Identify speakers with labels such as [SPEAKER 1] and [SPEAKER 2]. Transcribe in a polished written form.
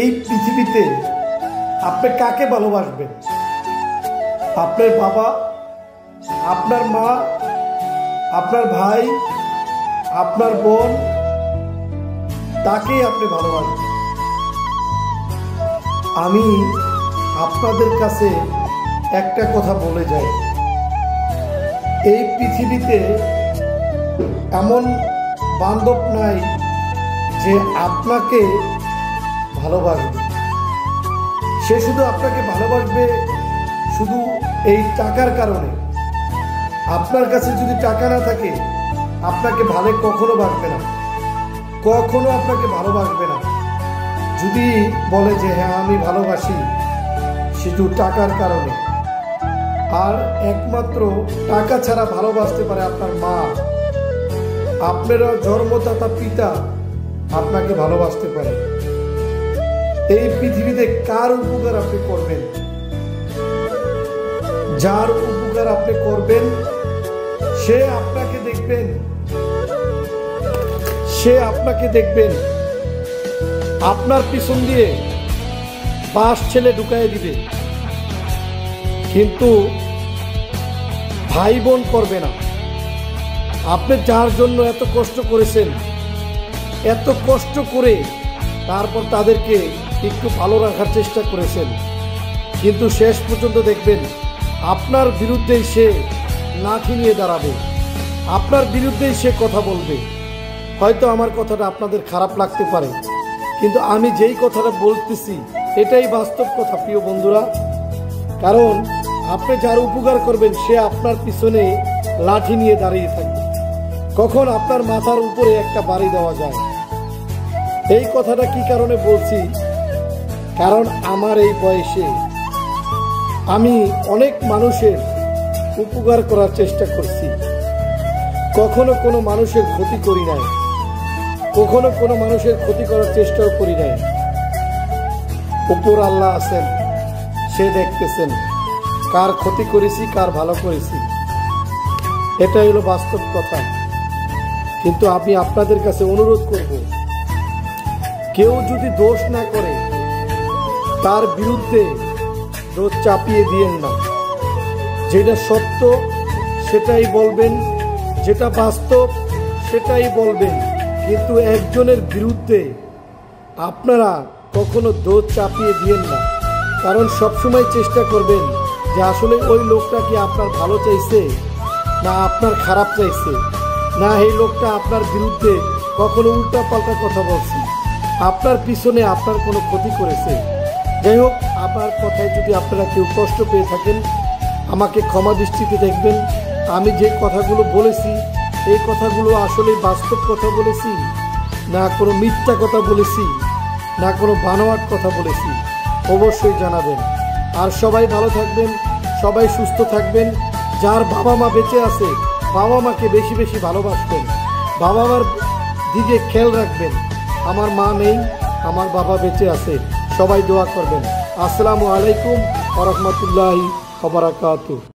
[SPEAKER 1] এই পৃথিবীতে আপনি কাকে ভালোবাসবেন? আপনার বাবা, আপনার মা, আপনার ভাই, আপনার বোন, তাকেই আপনি ভালোবাসবেন। আমি আপনাদের কাছে একটা কথা বলে যাই, এই পৃথিবীতে এমন বান্ধব নাই যে আপনাকে ভালোবাসবে। সে শুধু আপনাকে ভালোবাসবে শুধু এই টাকার কারণে। আপনার কাছে যদি টাকা না থাকে আপনাকে কখনো বাসবে না, কখনো আপনাকে ভালোবাসবে না। যদি বলে যে হ্যাঁ আমি ভালোবাসি শুধু টাকার কারণে, আর একমাত্র টাকা ছাড়া ভালোবাসতে পারে আপনার মা। আপনারা জন্মদাতা পিতা আপনাকে ভালোবাসতে পারে। এই পৃথিবীতে কার উপকার আপনি করবেন? যার উপকার আপনি করবেন সে আপনাকে দেখবেন আপনার পিছন দিয়ে 5 ছেলে ঢুকাই দিবে, কিন্তু ভাই বোন করবে না। আপনি যার জন্য এত কষ্ট করেছেন, এত কষ্ট করে তারপর তাদেরকে একটু ভালো রাখার চেষ্টা করেছেন, কিন্তু শেষ পর্যন্ত দেখবেন আপনার বিরুদ্ধেই সে লাঠি নিয়ে দাঁড়াবে, আপনার বিরুদ্ধেই সে কথা বলবে। হয়তো আমার কথাটা আপনাদের খারাপ লাগতে পারে, কিন্তু আমি যেই কথাটা বলতেছি এটাই বাস্তব কথা প্রিয় বন্ধুরা। কারণ আপনি যার উপকার করবেন সে আপনার পিছনে লাঠি নিয়ে দাঁড়িয়ে থাকবে। কখন আপনার মাথার উপরে একটা বাড়ি দেওয়া যায়। এই কথাটা কি কারণে বলছি? কারণ আমার এই বয়সে আমি অনেক মানুষের উপকার করার চেষ্টা করছি, কখনো কোনো মানুষের ক্ষতি করি নাই, কখনো কোনো মানুষের ক্ষতি করার চেষ্টাও করি নাই। উপর আল্লাহ আছেন, সে দেখতেছেন কার ক্ষতি করেছি কার ভালো করেছি। এটাই হলো বাস্তব কথা। কিন্তু আমি আপনাদের কাছে অনুরোধ করব, কেউ যদি দোষ না করে তার বিরুদ্ধে দোষ চাপিয়ে দিয়েন না। যেটা সত্য সেটাই বলবেন, যেটা বাস্তব সেটাই বলবেন, কিন্তু একজনের বিরুদ্ধে আপনারা কখনো দোষ চাপিয়ে দিয়েন না। কারণ সবসময় চেষ্টা করবেন যে আসলে ওই লোকটা কি আপনার ভালো চাইছে না আপনার খারাপ চাইছে, না এই লোকটা আপনার বিরুদ্ধে কখনো উল্টা পাল্টা কথা বলছে, আপনার পিছনে আপনার কোনো ক্ষতি করেছে। যাই হোক, আমার কথায় যদি আপনারা কেউ কষ্ট পেয়ে থাকেন আমাকে ক্ষমা দৃষ্টিতে দেখবেন। আমি যে কথাগুলো বলেছি এই কথাগুলো আসলে বাস্তব কথা বলেছি না কোনো মিথ্যা কথা বলেছি না কোনো বানোয়াট কথা বলেছি অবশ্যই জানাবেন। আর সবাই ভালো থাকবেন, সবাই সুস্থ থাকবেন। যার বাবা মা বেঁচে আছে বাবা মাকে বেশি বেশি ভালোবাসবেন, বাবা মার দিকে খেয়াল রাখবেন। আমার মা নেই, আমার বাবা বেঁচে আছে, সবাই দোয়া করবেন। আসসালামু আলাইকুম ওয়া রাহমাতুল্লাহি ওয়া বারাকাতুহু।